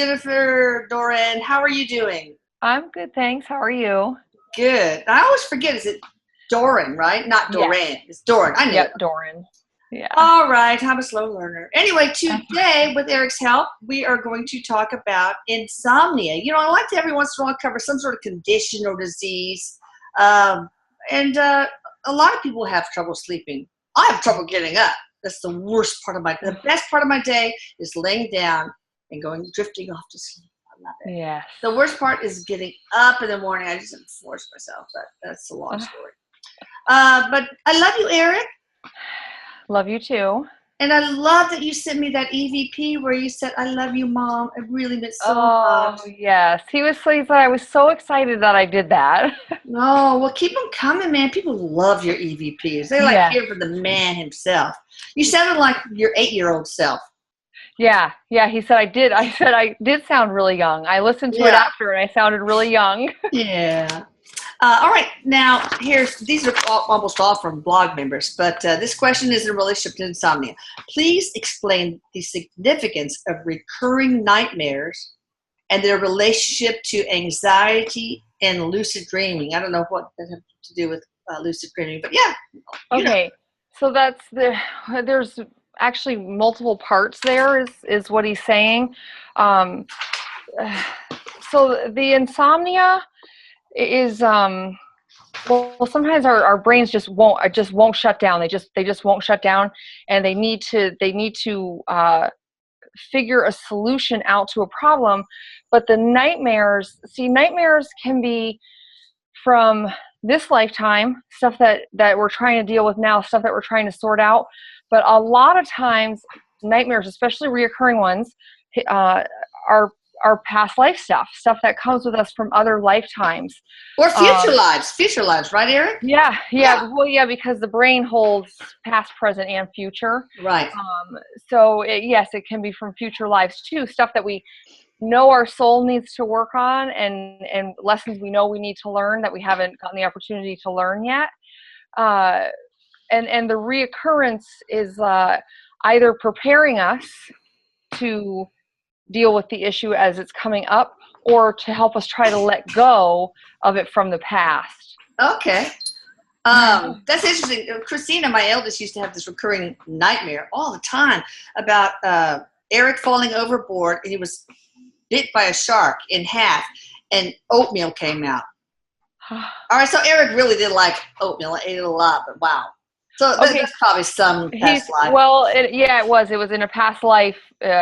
Jennifer Doran. How are you doing? I'm good, thanks. How are you? Good. I always forget, is it Doran, right? Not Yes. Doran. It's Doran. I knew Yep, it. Doran. Yeah. All right. I'm a slow learner. Anyway, today, with Eric's help, we are going to talk about insomnia. I like to every once in a while cover some sort of condition or disease. And a lot of people have trouble sleeping. I have trouble getting up. That's the best part of my day is laying down and drifting off to sleep. I love it. Yes. The worst part is getting up in the morning. I just force myself. That's a long story. But I love you, Erik. Love you too. And I love that you sent me that EVP where you said, "I love you, Mom." It really meant so much. Oh, yes. I was so excited that I did that. No, well, keep them coming, man. People love your EVPs. They like Yeah. hearing from the man himself. You sounded like your 8-year-old self. Yeah. He said I did. I said I did sound really young. I listened to it after and I sounded really young. Yeah. All right. Now, these are almost all from blog members, but this question is in relationship to insomnia. Please explain the significance of recurring nightmares and their relationship to anxiety and lucid dreaming. I don't know what that has to do with lucid dreaming, but yeah. Okay. So there's actually multiple parts there is what he's saying. So the insomnia is well, sometimes our brains just won't shut down. They just won't shut down, and they need to figure a solution out to a problem. But the nightmares can be from this lifetime, stuff that we're trying to deal with now, stuff that we're trying to sort out. But a lot of times, nightmares, especially reoccurring ones, are past life stuff that comes with us from other lifetimes. Or future lives, right, Erik? Yeah. Well, yeah, because the brain holds past, present, and future. Right. So yes, it can be from future lives too, stuff that we know our soul needs to work on, and lessons we know we need to learn that we haven't gotten the opportunity to learn yet. And the reoccurrence is either preparing us to deal with the issue as it's coming up, or to help us try to let go of it from the past. Okay. That's interesting. Christina, my eldest, used to have this recurring nightmare all the time about Erik falling overboard, and he was bit by a shark in half, and oatmeal came out. All right, so Erik really did like oatmeal. I ate it a lot, but wow. So that's probably some past life. Well, it was in a past life.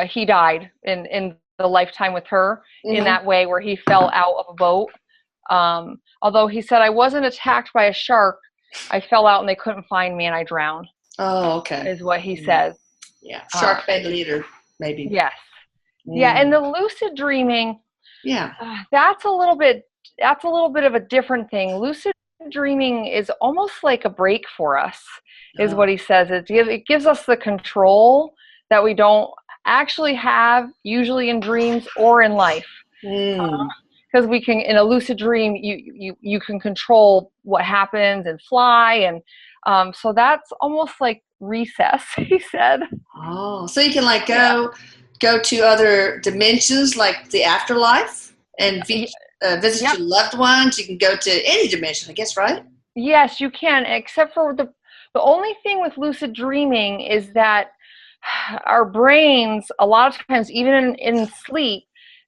He died in the lifetime with her in that way, where he fell out of a boat. Although he said, I wasn't attacked by a shark. I fell out and they couldn't find me and I drowned. Oh, okay. Is what he says. Yeah, shark fed leader, maybe. Yes. Yeah, and the lucid dreaming. Yeah. That's a little bit of a different thing. Lucid dreaming is almost like a break for us, is what he says. It gives us the control that we don't actually have usually in dreams or in life. Because we can, in a lucid dream, you can control what happens and fly, and so that's almost like recess, he said. Oh, so you can go to other dimensions, like the afterlife, and visit your loved ones. You can go to any dimension, I guess, right? Yes, you can, except for the only thing with lucid dreaming is that our brains, a lot of times, even in sleep,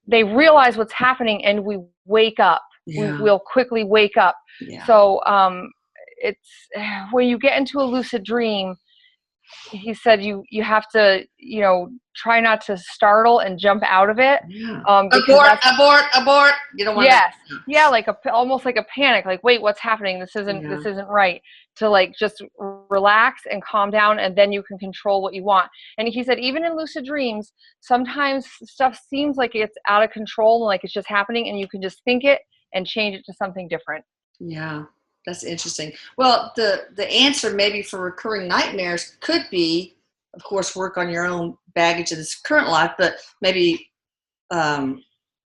they realize what's happening and we wake up. Yeah. We'll quickly wake up. Yeah. So it's when you get into a lucid dream, he said you have to, try not to startle and jump out of it. Yeah. Abort. You don't want to. Yeah, almost like a panic, like, wait, what's happening? This isn't right. To just relax and calm down, and then you can control what you want. And he said even in lucid dreams, sometimes stuff seems like it's out of control and like it's just happening, and you can just think it and change it to something different. Yeah. That's interesting. Well, the answer maybe for recurring nightmares could be, of course, work on your own baggage in this current life, but maybe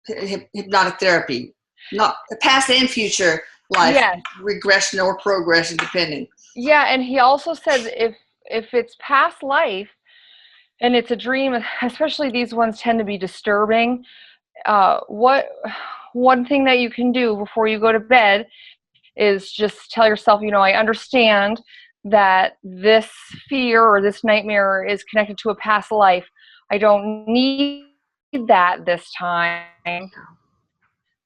hypnotic therapy, not past and future life, regression or progression, depending. Yeah, and he also said if it's past life, and it's a dream, especially these ones tend to be disturbing. One thing that you can do before you go to bed is just tell yourself, I understand that this fear or this nightmare is connected to a past life. I don't need that this time.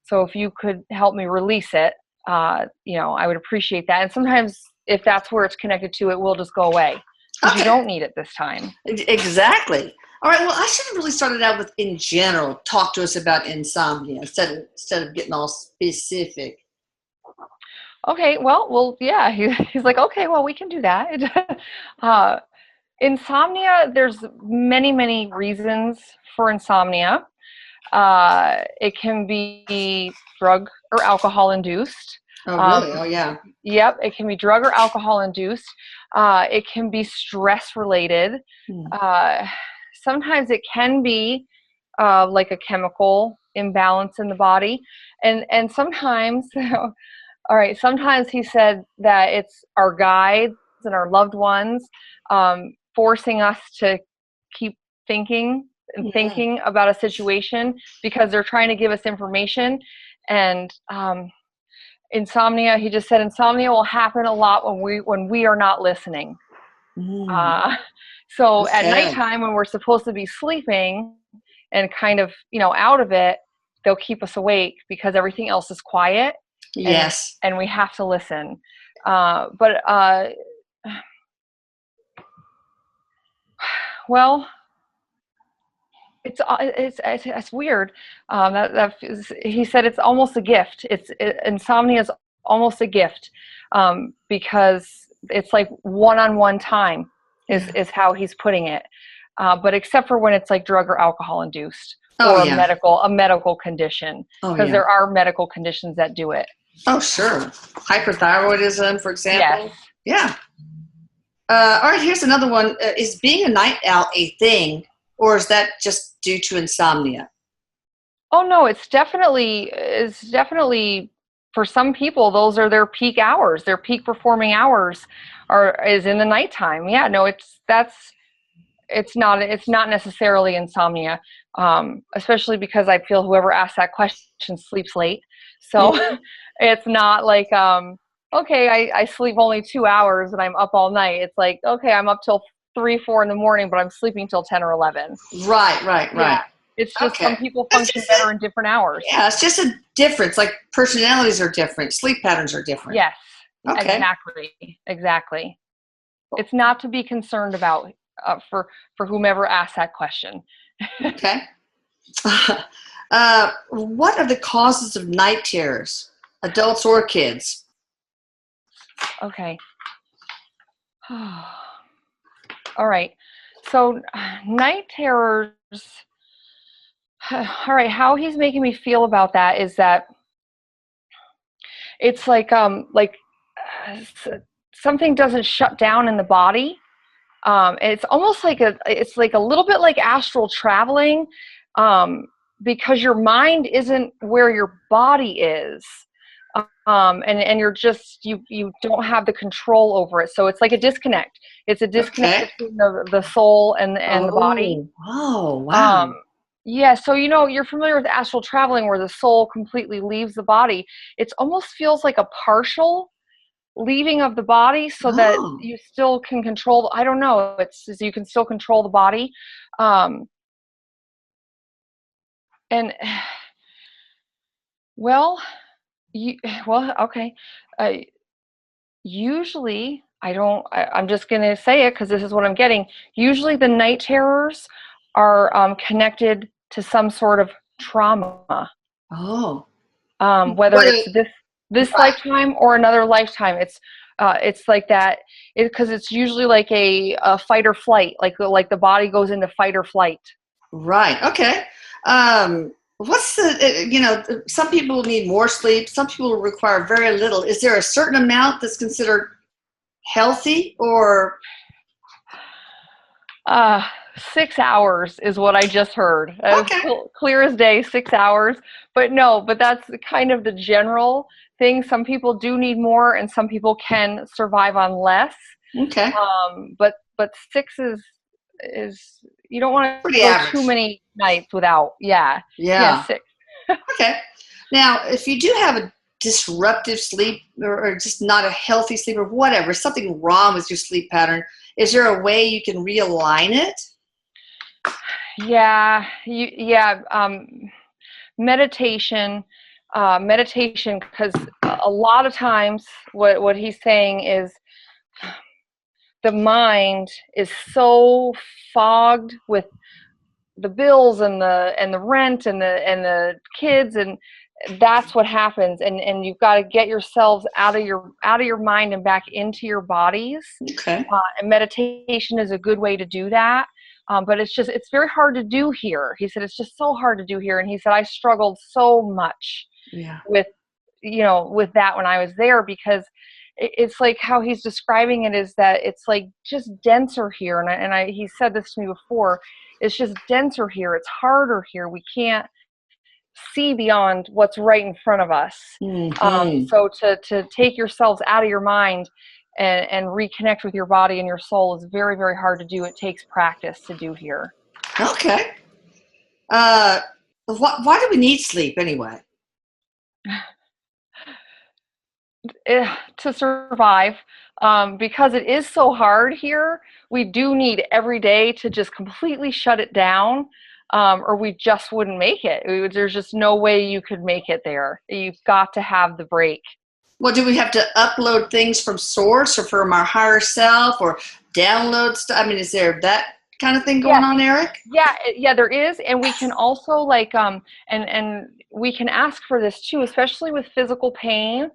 So if you could help me release it, I would appreciate that. And sometimes if that's where it's connected to, it will just go away because you don't need it this time. Exactly. All right. Well, I should have really started out with, in general, talk to us about insomnia instead of getting all specific. Okay. Well, yeah. He's like, okay, well, we can do that. Insomnia, there's many, many reasons for insomnia. It can be drug or alcohol induced. Oh, really? Oh, yeah. Yep, it can be drug or alcohol induced. It can be stress related. Sometimes it can be like a chemical imbalance in the body, and sometimes, all right. Sometimes he said that it's our guides and our loved ones forcing us to keep thinking and thinking about a situation because they're trying to give us information. And insomnia, he just said insomnia will happen a lot when we are not listening. So at nighttime when we're supposed to be sleeping and kind of, out of it, they'll keep us awake because everything else is quiet. Yes. And we have to listen. Well, it's weird. He said it's almost a gift. Insomnia is almost a gift because it's like one-on-one time is how he's putting it. But except for when it's like drug or alcohol induced or a medical condition, because there are medical conditions that do it. Oh, sure. Hyperthyroidism, for example. Yes. Yeah. All right, here's another one. Is being a night owl a thing, or is that just due to insomnia? Oh, no, it's definitely for some people, those are their peak hours. Their peak performing hours is in the nighttime. Yeah, no, it's not necessarily insomnia, especially because I feel whoever asked that question sleeps late. So it's not like, okay, I sleep only 2 hours and I'm up all night. It's like, okay, I'm up till 3, 4 in the morning, but I'm sleeping till 10 or 11. Right. Yeah. It's just some people function better in different hours. Yeah, it's just a difference. Like personalities are different. Sleep patterns are different. Yes, exactly. It's not to be concerned about for whomever asked that question. Okay. What are the causes of night terrors, adults or kids? Okay. All right. So night terrors. All right. How he's making me feel about that is that it's like something doesn't shut down in the body. It's almost like it's like a little bit like astral traveling, because your mind isn't where your body is. And you're just, you don't have the control over it. So it's like a disconnect. It's a disconnect between the soul and the body. Oh, wow. Yeah. So, you're familiar with astral traveling where the soul completely leaves the body. It almost feels like a partial leaving of the body so that you still can control. I don't know. You can still control the body. Okay. Usually I'm just going to say it because this is what I'm getting. Usually the night terrors are connected to some sort of trauma. Whether it's this lifetime or another lifetime, it's like that because it's usually like a fight or flight, like the body goes into fight or flight. Right. Okay. What's some people need more sleep. Some people require very little. Is there a certain amount that's considered healthy or? 6 hours is what I just heard. Okay. Clear as day, 6 hours. But that's kind of the general thing. Some people do need more and some people can survive on less. Okay. But 6 is You don't want to Pretty go average. too many nights without. Yeah. Yeah. 6. Okay. Now, if you do have a disruptive sleep or just not a healthy sleep or whatever, something wrong with your sleep pattern, is there a way you can realign it? Yeah. Meditation, because a lot of times what he's saying is the mind is so fogged with the bills and the rent and the kids, and that's what happens, and you've got to get yourselves out of your mind and back into your bodies. Okay. And meditation is a good way to do that. But it's very hard to do here. He said it's just so hard to do here, and he said I struggled so much Yeah. with with that when I was there, because it's like how he's describing it is that it's like just denser here, and he said this to me before. It's just denser here. It's harder here. We can't see beyond what's right in front of us. Mm-hmm. So to take yourselves out of your mind and reconnect with your body and your soul is very, very hard to do. It takes practice to do here. Okay. Why do we need sleep anyway? To survive, because it is so hard here. We do need every day to just completely shut it down, or we just wouldn't make it. There's just no way you could make it there. You've got to have the break. Well, do we have to upload things from source or from our higher self or download stuff? I mean, is there that kind of thing going on, Erik? Yeah, there is. And we can also and we can ask for this too, especially with physical pain.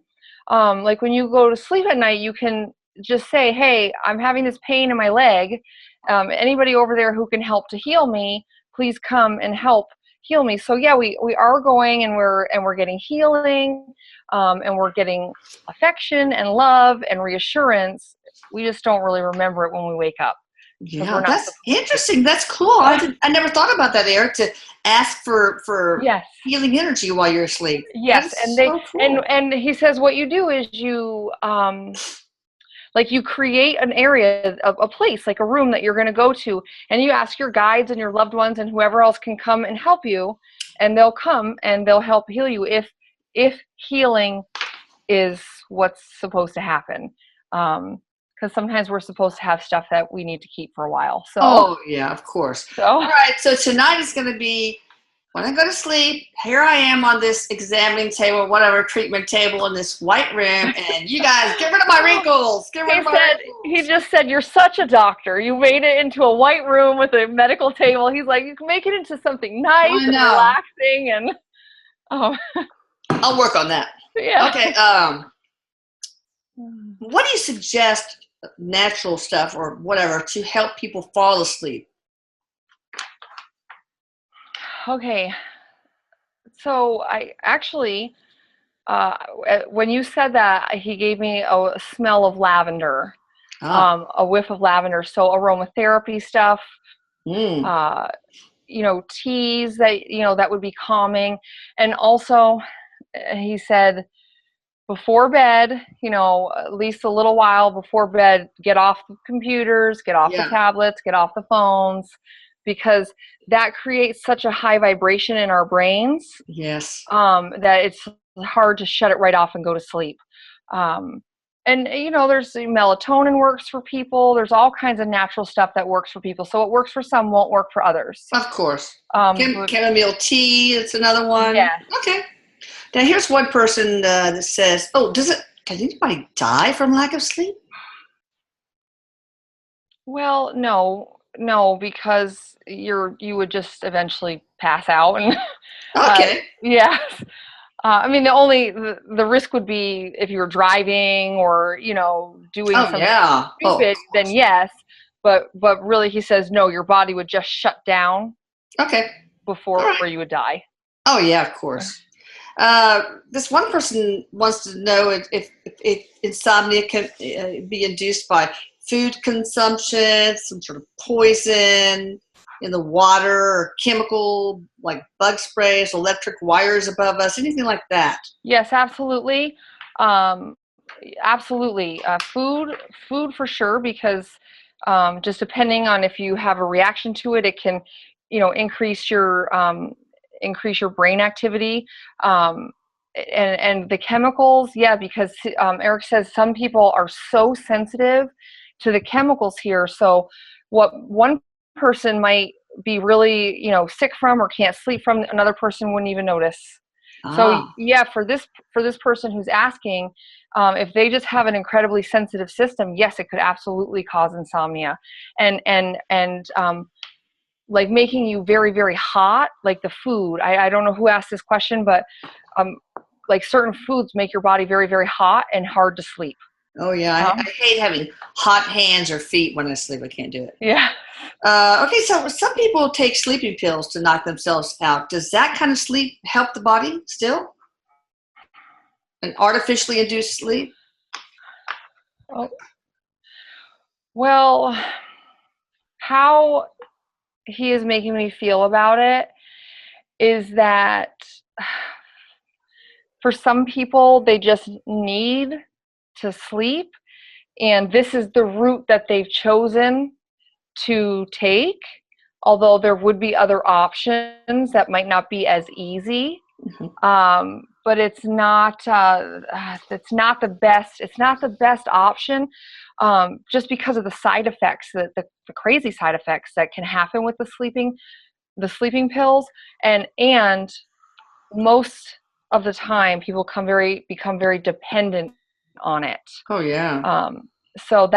Like when you go to sleep at night, you can just say, hey, I'm having this pain in my leg. Anybody over there who can help to heal me, please come and help heal me. So yeah, we are going and we're getting healing, and we're getting affection and love and reassurance. We just don't really remember it when we wake up. Yeah, that's interesting. That's cool. I never thought about that, Erik, to ask for Yes. healing energy while you're asleep. Yes, and so cool. and he says what you do is you you create an area, a place, like a room that you're going to go to, and you ask your guides and your loved ones and whoever else can come and help you, and they'll come and they'll help heal you if healing is what's supposed to happen. Because sometimes we're supposed to have stuff that we need to keep for a while. So. Oh yeah, of course. So. All right. So tonight is going to be when I go to sleep. Here I am on this examining table, whatever treatment table in this white room, and you guys get rid of my wrinkles. Get rid of my wrinkles. He just said, "You're such a doctor. You made it into a white room with a medical table." He's like, "You can make it into something nice and relaxing." And I'll work on that. Yeah. Okay. What do you suggest? Natural stuff or whatever to help people fall asleep? Okay, so I actually when you said that, he gave me a smell of lavender. A whiff of lavender. So aromatherapy stuff, teas that that would be calming. And also he said, before bed, at least a little while before bed, get off the computers, get off the tablets, get off the phones, because that creates such a high vibration in our brains. Yes. That it's hard to shut it right off and go to sleep. And there's melatonin works for people. There's all kinds of natural stuff that works for people. So what works for some won't work for others. Of course. Chamomile tea, that's another one. Yeah. Okay. Now, here's one person that says, can anybody die from lack of sleep? Well, no, because you would just eventually pass out. And okay. Yeah. I mean, the risk would be if you were driving or, doing something stupid, then yes. But really, he says, no, your body would just shut down. Okay. Before you would die. Oh, yeah, of course. This one person wants to know if insomnia can be induced by food consumption, some sort of poison in the water, or chemical like bug sprays, electric wires above us, anything like that. Yes, absolutely. Absolutely. Food for sure, because Just depending on if you have a reaction to it, it can, increase your brain activity. And the chemicals, yeah, because Erik says some people are so sensitive to the chemicals here. So what one person might be really, sick from or can't sleep from, another person wouldn't even notice. So Ah. yeah, for this person who's asking, if they just have an incredibly sensitive system, yes, it could absolutely cause insomnia, and like making you very, very hot, like the food. I don't know who asked this question, but like certain foods make your body very, very hot and hard to sleep. Oh yeah, I hate having hot hands or feet when I sleep. I can't do it. Yeah. Okay, so some people take sleeping pills to knock themselves out. Does that kind of sleep help the body still? An artificially induced sleep? Oh, well, how he is making me feel about it is that for some people, they just need to sleep, and this is the route that they've chosen to take, although there would be other options that might not be as easy. But it's not the best option, just because of the side effects, the crazy side effects that can happen with the sleeping pills, and most of the time people become very dependent on it. Oh yeah. So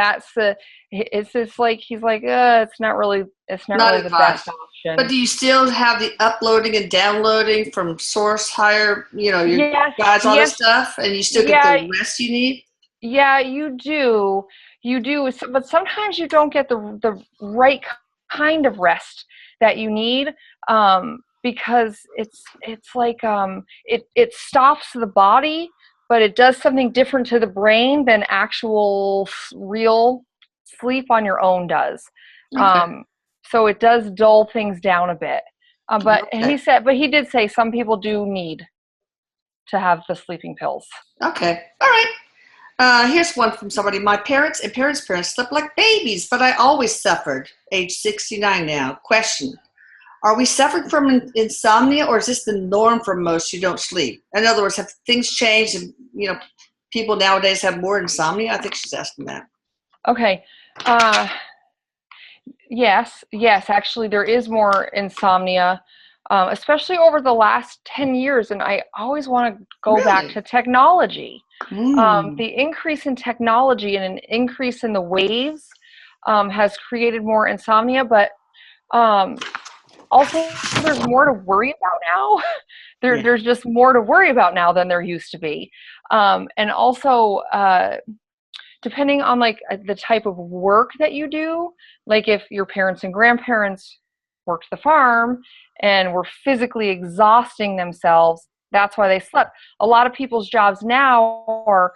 it's just like he's like, it's not really Not the best advised. But option. do you still have the uploading and downloading from source higher, your Yes, guys, all this yes, stuff, and you still get yeah, the rest you need? yeah, you do, but sometimes you don't get the right kind of rest that you need, because it's like, it stops the body, but it does something different to the brain than actual real sleep on your own does. Okay. So it does dull things down a bit. But Okay. he did say some people do need to have the sleeping pills. Okay. All right. Here's one from somebody. My parents and parents' parents slept like babies, but I always suffered. Age 69 now. Question. Are we suffering from insomnia, or is this the norm for most who don't sleep? In other words, have things changed and, people nowadays have more insomnia? I think she's asking that. Okay. Yes, actually, there is more insomnia, especially over the last 10 years. And I always want to go back Really? to technology. Mm. The increase in technology and an increase in the waves has created more insomnia, but also there's more to worry about now. Yeah. There's just more to worry about now than there used to be. And also, depending on like the type of work that you do, like if your parents and grandparents worked the farm and were physically exhausting themselves, that's why they slept. A lot of people's jobs now are,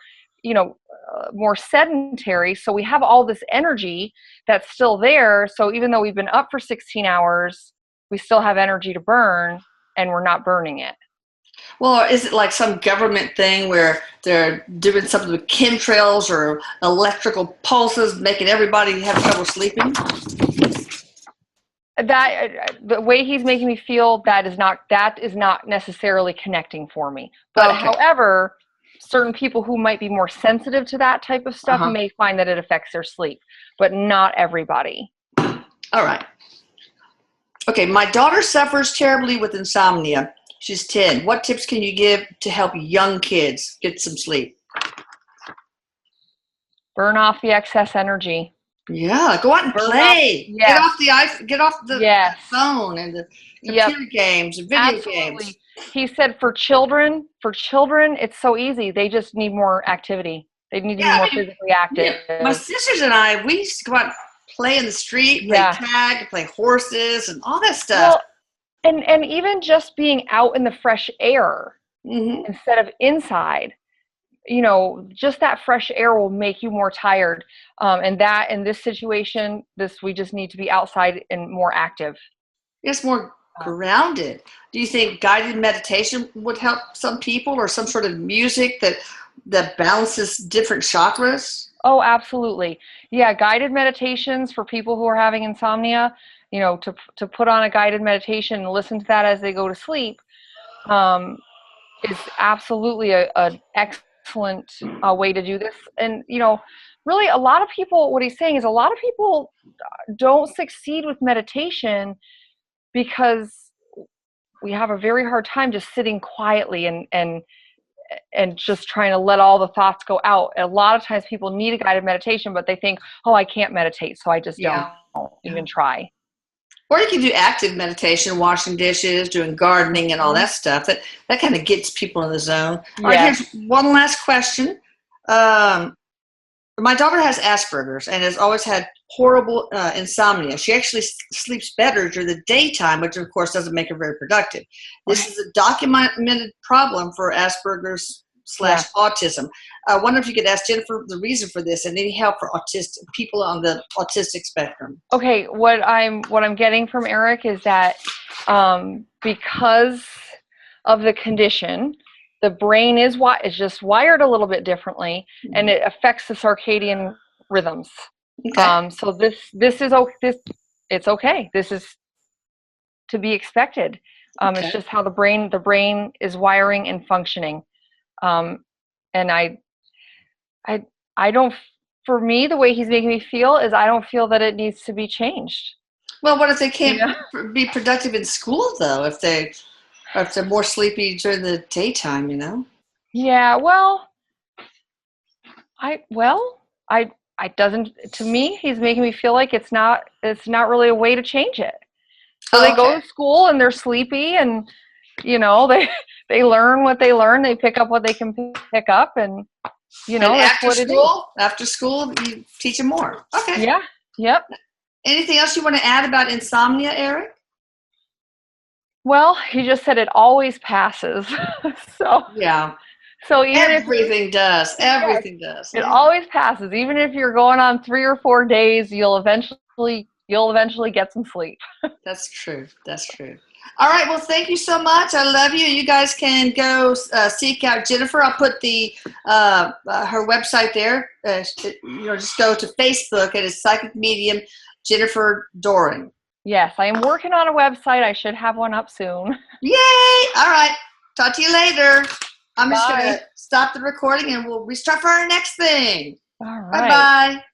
more sedentary. So we have all this energy that's still there. So even though we've been up for 16 hours, we still have energy to burn, and we're not burning it. Well, is it like some government thing where they're doing something with chemtrails or electrical pulses, making everybody have trouble sleeping? That the way he's making me feel, that is not necessarily connecting for me. But Okay. however, certain people who might be more sensitive to that type of stuff Uh-huh. may find that it affects their sleep, but not everybody. All right. Okay, my daughter suffers terribly with insomnia. She's 10. What tips can you give to help young kids get some sleep? Burn off the excess energy. Yeah, go out and Burn off. play. Yes. Get off the Yes. phone and the Yep. computer games and video Absolutely. games. He said for children, it's so easy. They just need more activity. They need to be Yeah, more I mean, physically active. my sisters and I, we used to go out and play in the street, play tag, play horses, and all that stuff. Well, and even just being out in the fresh air instead of inside, just that fresh air will make you more tired. And that in this situation, we just need to be outside and more active. It's more grounded. Do you think guided meditation would help some people, or some sort of music that balances different chakras? Oh, absolutely. Yeah, guided meditations for people who are having insomnia, to put on a guided meditation and listen to that as they go to sleep, um, is absolutely a excellent way to do this. And, really a lot of people, what he's saying is a lot of people don't succeed with meditation because we have a very hard time just sitting quietly and just trying to let all the thoughts go out. A lot of times people need a guided meditation, but they think, oh, I can't meditate, so I just don't even try. Or you can do active meditation, washing dishes, doing gardening, and all that stuff. That kind of gets people in the zone. All right, here's one last question. My daughter has Asperger's and has always had horrible insomnia. She actually sleeps better during the daytime, which of course doesn't make her very productive. This is a documented problem for Asperger's / autism. I wonder if you could ask Jennifer the reason for this and any help for autistic people on the autistic spectrum. Okay, what I'm getting from Erik is that because of the condition, the brain is just wired a little bit differently, and it affects the circadian rhythms. Okay. So this is okay. It's okay. This is to be expected. It's just how the brain is wiring and functioning. And I don't. For me, the way he's making me feel is I don't feel that it needs to be changed. Well, what if they can't be productive in school though? If they're more sleepy during the daytime, Yeah. Well, to me, he's making me feel like it's not really a way to change it. So they go to school and they're sleepy and, they learn what they learn. They pick up what they can pick up and, that's what it is. After school, you teach them more. Okay. Yeah. Yep. Anything else you want to add about insomnia, Erik? Well, he just said it always passes. So yeah. So even everything does. It always passes. Even if you're going on 3 or 4 days, you'll eventually get some sleep. That's true. All right. Well, thank you so much. I love you. You guys can go seek out Jennifer. I'll put her website there. Just go to Facebook and it's psychic medium Jennifer Doran. Yes, I am working on a website. I should have one up soon. Yay! All right. Talk to you later. I'm just going to stop the recording and we'll restart for our next thing. All right. Bye-bye.